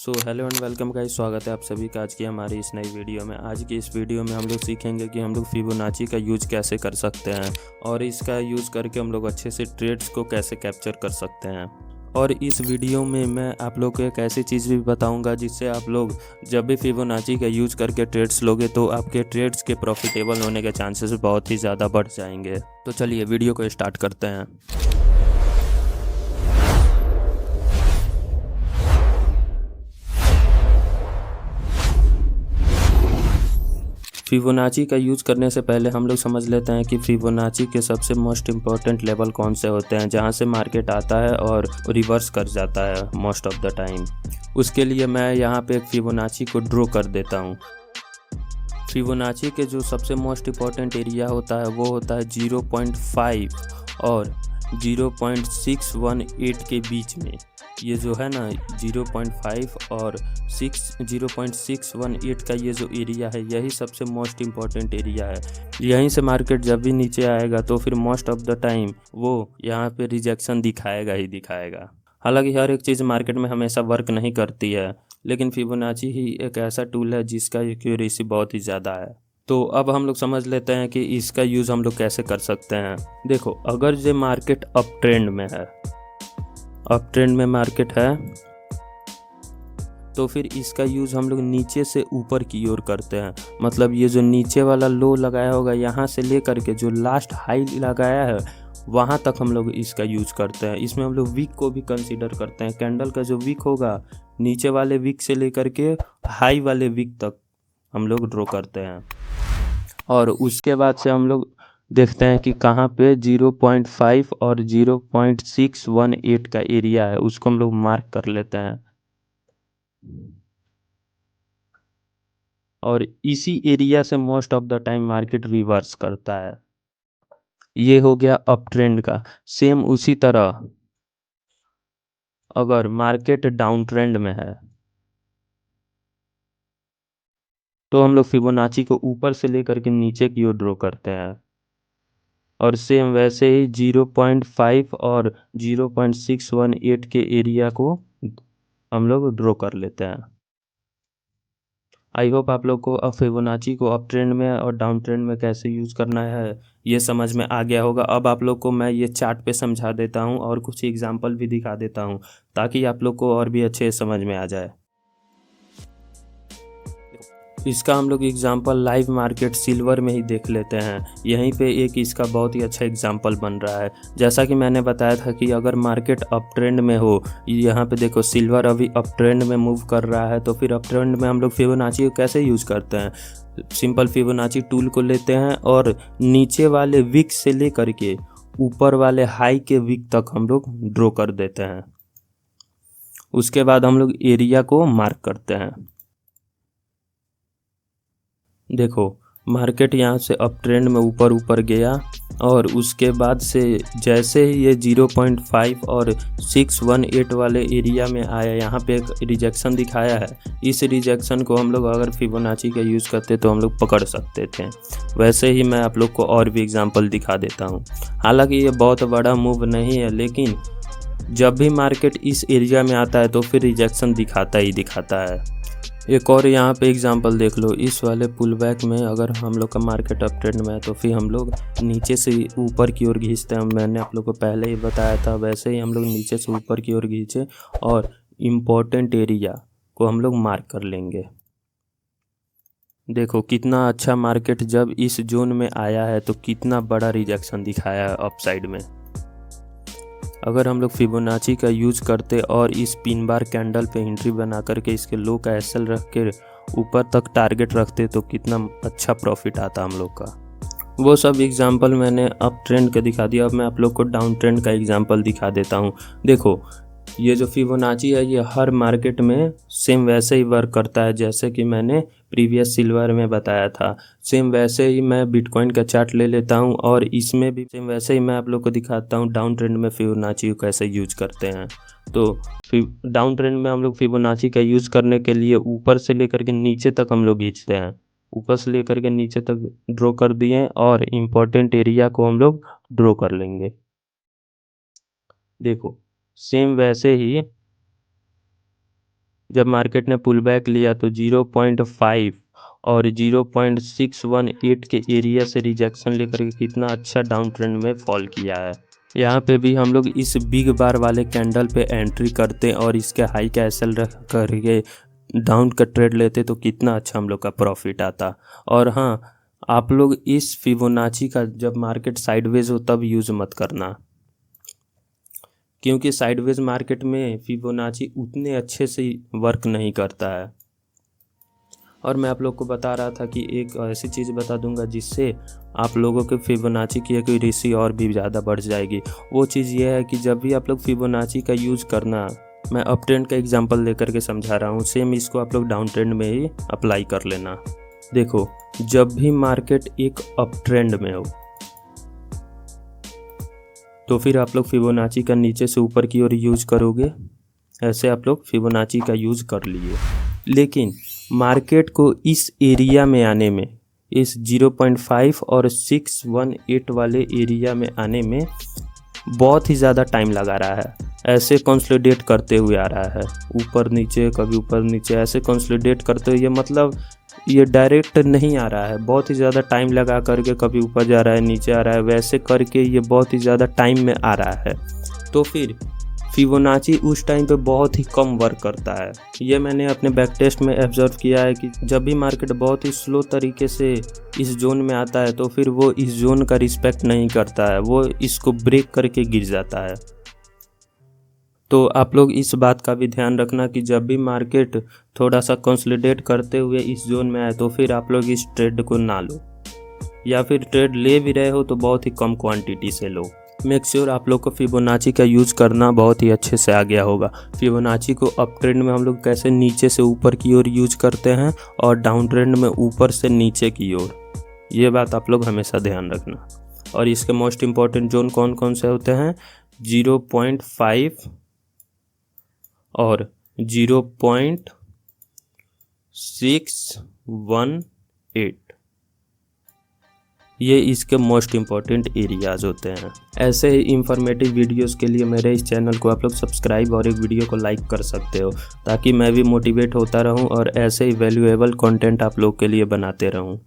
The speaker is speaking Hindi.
So hello and welcome guys, स्वागत है आप सभी का आज की हमारी इस नई वीडियो में। आज की इस वीडियो में हम लोग सीखेंगे कि हम लोग फिबोनाची का यूज कैसे कर सकते हैं और इसका यूज़ करके हम लोग अच्छे से ट्रेड्स को कैसे कैप्चर कर सकते हैं। और इस वीडियो में मैं आप लोग को एक ऐसी चीज़ भी बताऊंगा जिससे आप लोग जब भी फिबोनाची का यूज करके ट्रेड्स लोगे तो आपके ट्रेड्स के प्रॉफिटेबल होने के चांसेस बहुत ही ज़्यादा बढ़ जाएंगे। तो चलिए वीडियो को स्टार्ट करते हैं। फिबोनाची का यूज़ करने से पहले हम लोग समझ लेते हैं कि फिबोनाची के सबसे मोस्ट इम्पॉर्टेंट लेवल कौन से होते हैं जहां से मार्केट आता है और रिवर्स कर जाता है मोस्ट ऑफ द टाइम। उसके लिए मैं यहां पे एक फिबोनाची को ड्रॉ कर देता हूं। फिबोनाची के जो सबसे मोस्ट इम्पॉर्टेंट एरिया होता है वो होता है 0.5 और 0.618 के बीच में। ये जो है ना 0.5 और 0.618 का ये जो एरिया है यही सबसे मोस्ट इम्पॉर्टेंट एरिया है। यहीं से मार्केट जब भी नीचे आएगा तो फिर मोस्ट ऑफ द टाइम वो यहाँ पे रिजेक्शन दिखाएगा ही दिखाएगा। हालांकि हर एक चीज़ मार्केट में हमेशा वर्क नहीं करती है, लेकिन फिबोनाची ही एक ऐसा टूल है जिसका एक्यूरेसी बहुत ही ज़्यादा है। तो अब हम लोग समझ लेते हैं कि इसका यूज़ हम लोग कैसे कर सकते हैं। देखो, अगर ये मार्केट अप ट्रेंड में है, अप ट्रेंड में मार्केट है, तो फिर इसका यूज़ हम लोग नीचे से ऊपर की ओर करते हैं। मतलब ये जो नीचे वाला लो लगाया होगा यहाँ से लेकर के जो लास्ट हाई लगाया है वहाँ तक हम लोग इसका यूज करते हैं। इसमें हम लोग वीक को भी कंसीडर करते हैं। कैंडल का जो वीक होगा नीचे वाले वीक से लेकर के हाई वाले वीक तक हम लोग ड्रॉ करते हैं। और उसके बाद से हम लोग देखते हैं कि कहाँ पे 0.5 और 0.618 का एरिया है, उसको हम लोग मार्क कर लेते हैं। और इसी एरिया से most of the time market reverse करता है। ये हो गया अप ट्रेंड का। सेम उसी तरह अगर मार्केट डाउन ट्रेंड में है तो हम लोग फिबोनाची को ऊपर से लेकर के नीचे की ओर ड्रॉ करते हैं। और सेम वैसे ही 0.5 और 0.618 के एरिया को हम लोग ड्रॉ कर लेते हैं। आई होप आप लोग को अब फिबोनाची को अप ट्रेंड में और डाउन ट्रेंड में कैसे यूज़ करना है ये समझ में आ गया होगा। अब आप लोग को मैं ये चार्ट पे समझा देता हूँ और कुछ एग्जांपल भी दिखा देता हूँ ताकि आप लोग को और भी अच्छे समझ में आ जाए। इसका हम लोग एग्जांपल लाइव मार्केट सिल्वर में ही देख लेते हैं। यहीं पे एक इसका बहुत ही अच्छा एग्जांपल बन रहा है। जैसा कि मैंने बताया था कि अगर मार्केट अप ट्रेंड में हो, यहाँ पे देखो सिल्वर अभी अप ट्रेंड में मूव कर रहा है, तो फिर अप ट्रेंड में हम लोग फिबोनाची को कैसे यूज़ करते हैं। सिंपल फिबोनाची टूल को लेते हैं और नीचे वाले विक से लेकर के ऊपर वाले हाई के विक तक हम लोग ड्रॉ कर देते हैं। उसके बाद हम लोग एरिया को मार्क करते हैं। देखो, मार्केट यहाँ से अप ट्रेंड में ऊपर ऊपर गया और उसके बाद से जैसे ही ये 0.5 और 618 वाले एरिया में आया, यहाँ पे एक रिजेक्शन दिखाया है। इस रिजेक्शन को हम लोग अगर फिबोनाची का यूज़ करते तो हम लोग पकड़ सकते थे। वैसे ही मैं आप लोग को और भी एग्जांपल दिखा देता हूँ। हालांकि ये बहुत बड़ा मूव नहीं है, लेकिन जब भी मार्केट इस एरिया में आता है तो फिर रिजेक्शन दिखाता ही दिखाता है। एक और यहाँ पे एग्जांपल देख लो, इस वाले पुल बैक में अगर हम लोग का मार्केट अप ट्रेंड में है तो फिर हम लोग नीचे से ऊपर की ओर खींचते हैं। मैंने आप लोग को पहले ही बताया था, वैसे ही हम लोग नीचे से ऊपर की ओर खींचे और इम्पोर्टेंट एरिया को हम लोग मार्क कर लेंगे। देखो कितना अच्छा मार्केट जब इस जोन में आया है तो कितना बड़ा रिजेक्शन दिखाया है अप साइड में। अगर हम लोग फिबोनाची का यूज़ करते और इस पिन बार कैंडल पे एंट्री बना करके इसके लो का एसएल रख के ऊपर तक टारगेट रखते तो कितना अच्छा प्रॉफिट आता हम लोग का। वो सब एग्जांपल मैंने अप ट्रेंड का दिखा दिया। अब मैं आप लोग को डाउन ट्रेंड का एग्जांपल दिखा देता हूँ। देखो, ये जो फिबोनाची है ये हर मार्केट में सेम वैसे ही वर्क करता है जैसे कि मैंने प्रीवियस सिल्वर में बताया था। सेम वैसे ही मैं बिटकॉइन का चार्ट ले लेता हूँ और इसमें भी सेम वैसे ही मैं आप लोग को दिखाता हूँ डाउन ट्रेंड में फिबोनाची को कैसे यूज करते हैं। तो डाउन ट्रेंड में हम लोग फिबोनाची का यूज़ करने के लिए ऊपर से लेकर के नीचे तक हम लोग खींचते हैं। ऊपर से लेकर के नीचे तक ड्रॉ कर दिए और इम्पोर्टेंट एरिया को हम लोग ड्रॉ कर लेंगे। देखो सेम वैसे ही जब मार्केट ने पुल बैक लिया तो 0.5 और 0.618 के एरिया से रिजेक्शन लेकर के कितना अच्छा डाउन ट्रेंड में फॉल किया है। यहाँ पे भी हम लोग इस बिग बार वाले कैंडल पे एंट्री करते और इसके हाई का एसएल रख करके डाउन का ट्रेड लेते तो कितना अच्छा हम लोग का प्रॉफिट आता। और हाँ, आप लोग इस फिबोनाची का जब मार्केट साइडवेज हो तब यूज़ मत करना, क्योंकि साइडवेज मार्केट में फिबोनाची उतने अच्छे से वर्क नहीं करता है। और मैं आप लोग को बता रहा था कि एक ऐसी चीज़ बता दूंगा जिससे आप लोगों के फिबोनाची की एक्यूरेसी और भी ज़्यादा बढ़ जाएगी। वो चीज़ ये है कि जब भी आप लोग फिबोनाची का यूज़ करना, मैं अप ट्रेंड का एग्जांपल लेकर के समझा रहा हूँ, सेम इसको आप लोग डाउन ट्रेंड में ही अप्लाई कर लेना। देखो, जब भी मार्केट एक अप ट्रेंड में हो तो फिर आप लोग फिबोनाची का नीचे से ऊपर की ओर यूज करोगे। ऐसे आप लोग फिबोनाची का यूज कर लिए, लेकिन मार्केट को इस एरिया में आने में, इस 0.5 और 618 वाले एरिया में आने में बहुत ही ज़्यादा टाइम लगा रहा है। ऐसे कंसोलिडेट करते हुए आ रहा है, ऊपर नीचे कभी ऊपर नीचे, ऐसे कंसोलिडेट करते हुए, मतलब ये डायरेक्ट नहीं आ रहा है, बहुत ही ज़्यादा टाइम लगा करके कभी ऊपर जा रहा है नीचे आ रहा है, वैसे करके ये बहुत ही ज़्यादा टाइम में आ रहा है। तो फिर फिबोनाची उस टाइम पे बहुत ही कम वर्क करता है। ये मैंने अपने बैक टेस्ट में ऑब्जर्व किया है कि जब भी मार्केट बहुत ही स्लो तरीके से इस जोन में आता है तो फिर वो इस जोन का रिस्पेक्ट नहीं करता है, वो इसको ब्रेक करके गिर जाता है। तो आप लोग इस बात का भी ध्यान रखना कि जब भी मार्केट थोड़ा सा कंसोलिडेट करते हुए इस जोन में आए तो फिर आप लोग इस ट्रेड को ना लो, या फिर ट्रेड ले भी रहे हो तो बहुत ही कम क्वांटिटी से लो। मेक श्योर आप लोग को फिबोनाची का यूज़ करना बहुत ही अच्छे से आ गया होगा। फिबोनाची को अप ट्रेंड में हम लोग कैसे नीचे से ऊपर की ओर यूज करते हैं और डाउन ट्रेंड में ऊपर से नीचे की ओर, ये बात आप लोग हमेशा ध्यान रखना। और इसके मोस्ट इम्पॉर्टेंट जोन कौन कौन से होते हैं? 0.5 और 0.618, ये इसके मोस्ट इम्पॉर्टेंट एरियाज़ होते हैं। ऐसे ही इंफॉर्मेटिव वीडियोस के लिए मेरे इस चैनल को आप लोग सब्सक्राइब और एक वीडियो को लाइक कर सकते हो, ताकि मैं भी मोटिवेट होता रहूं और ऐसे ही वैल्यूएबल कंटेंट आप लोग के लिए बनाते रहूं।